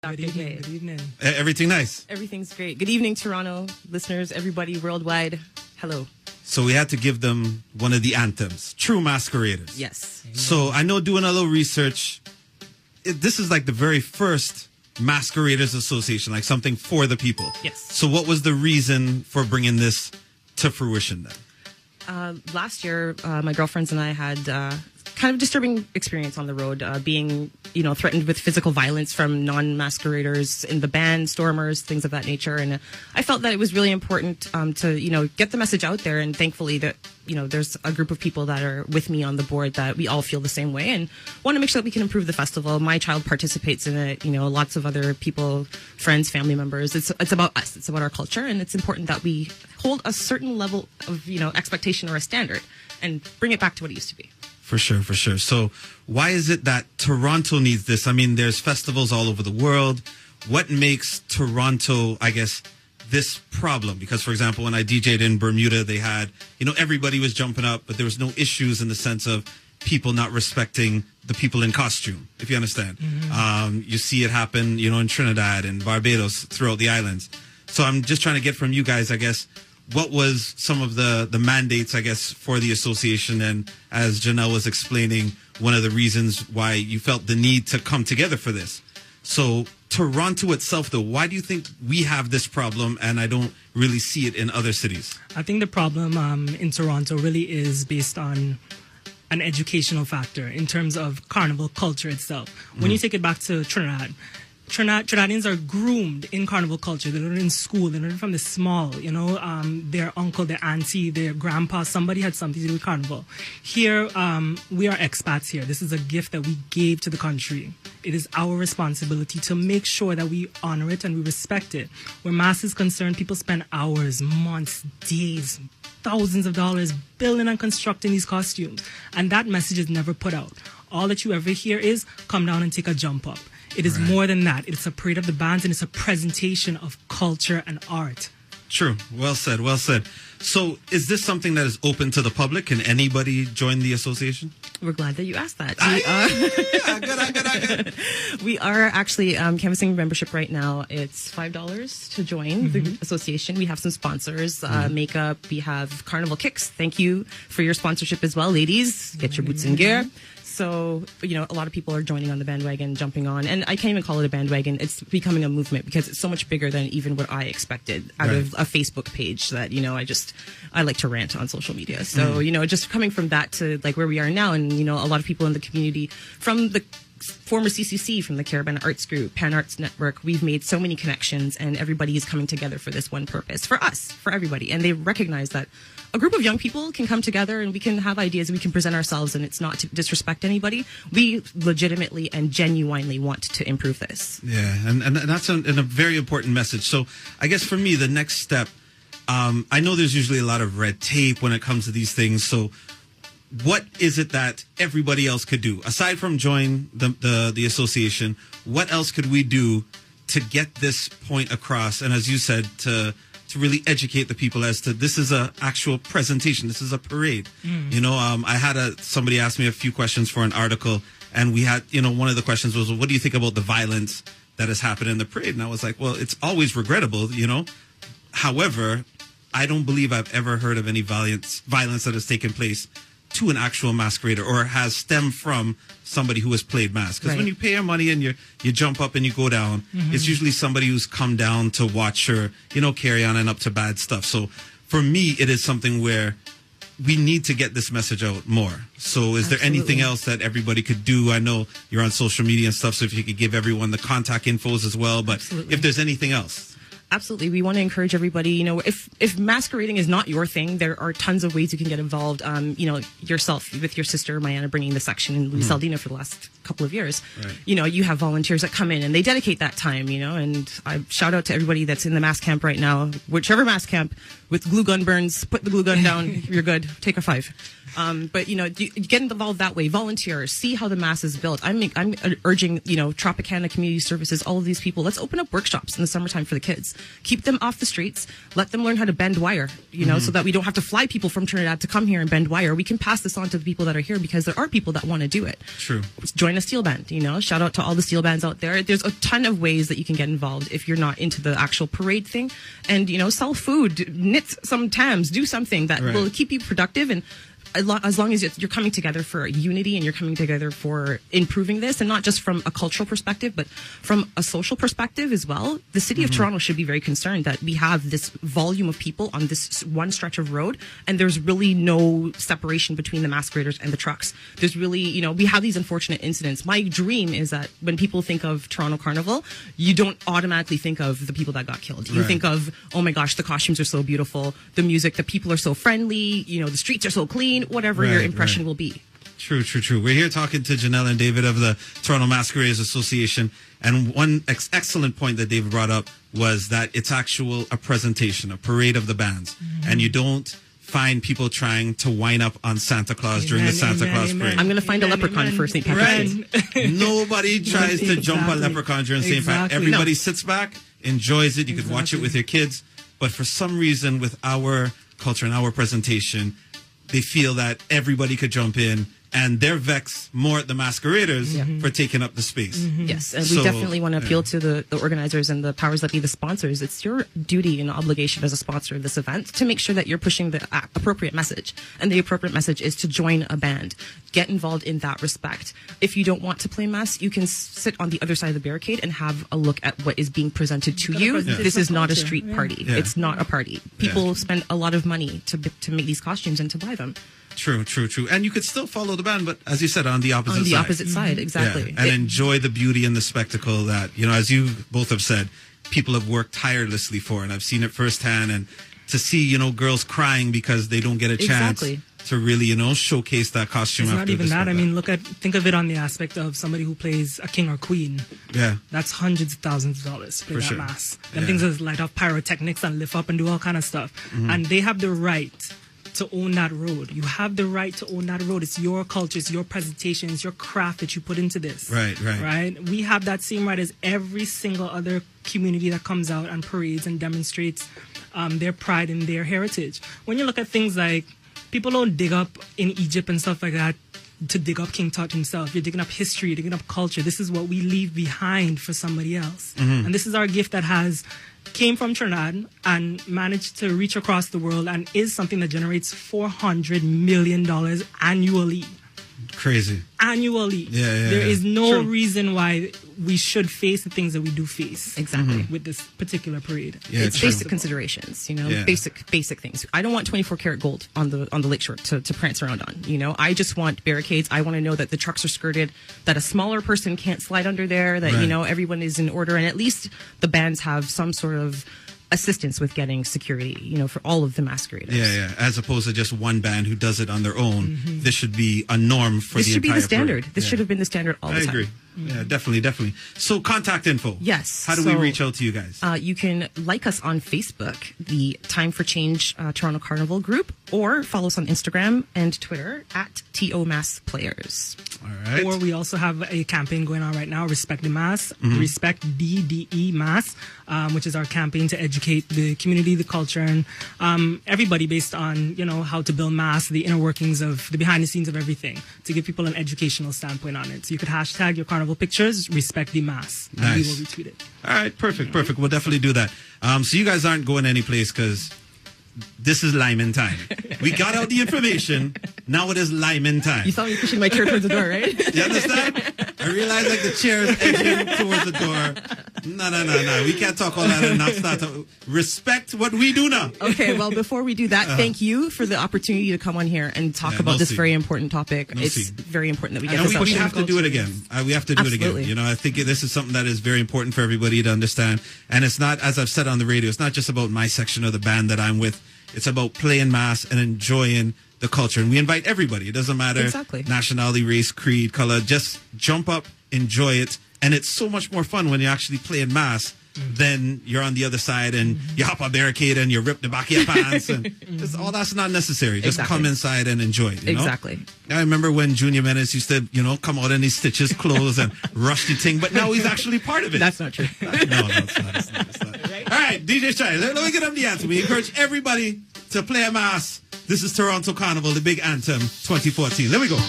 Good evening. Good evening. Everything nice? Everything's great. Good evening, Toronto listeners, everybody worldwide. Hello. So we had to give them one of the anthems, True Masqueraders. Yes. So I know doing a little research, this is like the very first Masqueraders Association, like something for the people. Yes. So what was the reason for bringing this to fruition then? Last year, my girlfriends and I had kind of disturbing experience on the road, being, threatened with physical violence from non-masqueraders in the band, stormers, things of that nature. And I felt that it was really important to, get the message out there. And thankfully that, there's a group of people that are with me on the board that we all feel the same way and want to make sure that we can improve the festival. My child participates in it, lots of other people, friends, family members. It's about us. It's about our culture. And it's important that we hold a certain level of, expectation or a standard and bring it back to what it used to be. For sure, for sure. So why is it that Toronto needs this? I mean, there's festivals all over the world. What makes Toronto, I guess, this problem? Because, for example, when I DJ'd in Bermuda, they had, everybody was jumping up, but there was no issues in the sense of people not respecting the people in costume, if you understand. Mm-hmm. You see it happen, in Trinidad and Barbados, throughout the islands. So I'm just trying to get from you guys, I guess, what was some of the mandates, I guess, for the association? And as Janelle was explaining, one of the reasons why you felt the need to come together for this. So Toronto itself, though, why do you think we have this problem and I don't really see it in other cities? I think the problem in Toronto really is based on an educational factor in terms of carnival culture itself. When you take it back to Trinidadians are groomed in carnival culture. They learn in school. They learn from the small, their uncle, their auntie, their grandpa, somebody had something to do with carnival. Here, we are expats here. This is a gift that we gave to the country. It is our responsibility to make sure that we honor it and we respect it. Where mass is concerned, people spend hours, months, days, thousands of dollars building and constructing these costumes. And that message is never put out. All that you ever hear is, come down and take a jump up. It is more than that. It's a parade of the bands and it's a presentation of culture and art. True. Well said. Well said. So is this something that is open to the public? Can anybody join the association? We're glad that you asked that. Good. We are actually canvassing membership right now. It's $5 to join the association. We have some sponsors, makeup. We have Carnival Kicks. Thank you for your sponsorship as well, ladies. Get your boots in gear. So, a lot of people are joining on the bandwagon, jumping on. And I can't even call it a bandwagon. It's becoming a movement because it's so much bigger than even what I expected out of a Facebook page that, I like to rant on social media. So, just coming from that to like where we are now and, a lot of people in the community from the former CCC, from the Caribbean Arts Group, Pan Arts Network, we've made so many connections and everybody is coming together for this one purpose, for us, for everybody. And they recognize that a group of young people can come together and we can have ideas and we can present ourselves and it's not to disrespect anybody. We legitimately and genuinely want to improve this. Yeah, and that's a very important message. So I guess for me, the next step, I know there's usually a lot of red tape when it comes to these things. So what is it that everybody else could do? Aside from join the association, what else could we do to get this point across? And as you said, to really educate the people as to this is a actual presentation. This is a parade. I had somebody ask me a few questions for an article, and we had, one of the questions was, well, what do you think about the violence that has happened in the parade? And I was like, well, it's always regrettable, However, I don't believe I've ever heard of any violence that has taken place to an actual masquerader or has stemmed from somebody who has played mask. Because when you pay your money and you jump up and you go down, it's usually somebody who's come down to watch or, carry on and up to bad stuff. So for me, it is something where we need to get this message out more. So is there anything else that everybody could do? I know you're on social media and stuff, so if you could give everyone the contact infos as well. But if there's anything else. Absolutely. We want to encourage everybody, if masquerading is not your thing, there are tons of ways you can get involved. Yourself with your sister, Mayana, bringing the section in Luis Aldina for the last couple of years. Right. You have volunteers that come in and they dedicate that time, and I shout out to everybody that's in the mass camp right now, whichever mass camp with glue gun burns, put the glue gun down, you're good, take a 5. But you get involved that way, volunteer, see how the mass is built. I'm urging, Tropicana Community Services, all of these people, let's open up workshops in the summertime for the kids. Keep them off the streets. Let them learn how to bend wire, so that we don't have to fly people from Trinidad to come here and bend wire. We can pass this on to the people that are here because there are people that want to do it. True. Join join a steel band, you know, shout out to all the steel bands out there. There's a ton of ways that you can get involved if you're not into the actual parade thing, and, you know, sell food, knit some tams, do something that will keep you productive, and as long as you're coming together for unity and you're coming together for improving this, and not just from a cultural perspective, but from a social perspective as well. The city of Toronto should be very concerned that we have this volume of people on this one stretch of road, and there's really no separation between the masqueraders and the trucks. There's really, you know, we have these unfortunate incidents. My dream is that when people think of Toronto Carnival, you don't automatically think of the people that got killed. You think of, oh my gosh, the costumes are so beautiful, the music, the people are so friendly, you know, the streets are so clean, whatever your impression will be. True. We're here talking to Janelle and David of the Toronto Masqueraders Association, and one excellent point that David brought up was that it's a presentation, a parade of the bands, and you don't find people trying to wind up on Santa Claus during the Santa Claus parade. I'm going to find a leprechaun for St. Patrick's Day. Nobody tries to jump a leprechaun during St. Patrick's. Everybody sits back, enjoys it. You could watch it with your kids, but for some reason, with our culture and our presentation, they feel that everybody could jump in, and they're vexed more at the masqueraders for taking up the space. Yes, and we definitely want to appeal to the organizers and the powers that be, the sponsors. It's your duty and obligation as a sponsor of this event to make sure that you're pushing the appropriate message. And the appropriate message is to join a band. Get involved in that respect. If you don't want to play mass, you can sit on the other side of the barricade and have a look at what is being presented to you. This is not a street party. It's not a party. People spend a lot of money to make these costumes and to buy them. True. And you could still follow the band, but as you said, on the opposite side. On the opposite side, exactly. Yeah. And enjoy the beauty and the spectacle that, you know, as you both have said, people have worked tirelessly for. And I've seen it firsthand. And to see, you know, girls crying because they don't get a chance to really, you know, showcase that costume. It's not even that. I mean, think of it on the aspect of somebody who plays a king or queen. Yeah. That's hundreds of thousands of dollars to play that mass. Them things is light up pyrotechnics and lift up and do all kind of stuff. And they have the right to own that road. You have the right to own that road. It's your culture, it's your presentation, it's your craft that you put into this. Right? We have that same right as every single other community that comes out and parades and demonstrates their pride in their heritage. When you look at things like, people don't dig up in Egypt and stuff like that to dig up King Tut himself. You're digging up history, you're digging up culture. This is what we leave behind for somebody else. And this is our gift that came from Trinidad and managed to reach across the world and is something that generates $400 million annually. Crazy. Annually. There is no reason why we should face the things that we do face. Exactly. With this particular parade. It's basic considerations, you know, basic things. I don't want 24 karat gold on the lakeshore to prance around on, you know. I just want barricades. I want to know that the trucks are skirted, that a smaller person can't slide under there, that, you know, everyone is in order, and at least the bands have some sort of assistance with getting security, you know, for all of the masqueraders. As opposed to just one band who does it on their own. This should be a norm for the entire This should be the standard. Parade. This should have been the standard all the time. I agree. Yeah, definitely. So contact info. Yes. How do we reach out to you guys? You can like us on Facebook, the Time for Change Toronto Carnival group, or follow us on Instagram and Twitter at TOMassPlayers. All right. Or we also have a campaign going on right now, Respect the Mass, Respect DDE Mass, which is our campaign to educate the community, the culture, and everybody based on, you know, how to build mass, the inner workings of the behind the scenes of everything, to give people an educational standpoint on it. So you could hashtag your carnival pictures, Respect the Mass, and we will retweet it. All right, perfect. We'll definitely do that. So you guys aren't going anyplace because this is Lyman time. We got out the information. Now it is Lyman time. You saw me pushing my chair towards the door, right? You understand? I realized like the chair is edging towards the door. No. We can't talk all that and not start to respect what we do now. Okay, well, before we do that, thank you for the opportunity to come on here and talk about this very important topic. It's very important that we get this out. We have to do it again. We have to do it again. You know, I think this is something that is very important for everybody to understand. And it's not, as I've said on the radio, it's not just about my section of the band that I'm with. It's about playing mass and enjoying the culture. And we invite everybody. It doesn't matter nationality, race, creed, color. Just jump up, enjoy it. And it's so much more fun when you actually play in mass than you're on the other side and you hop a barricade and you rip the back of your pants. And just, all that's not necessary. Just come inside and enjoy it. You know? I remember when Junior Menace used to, you know, come out in his stitches clothes and rush the thing. But now he's actually part of it. That's not true. No, it's not. All right, DJ CHRY, let me get them the answer. We encourage everybody to play a mass. This is Toronto Carnival, the big anthem 2014. Let me go.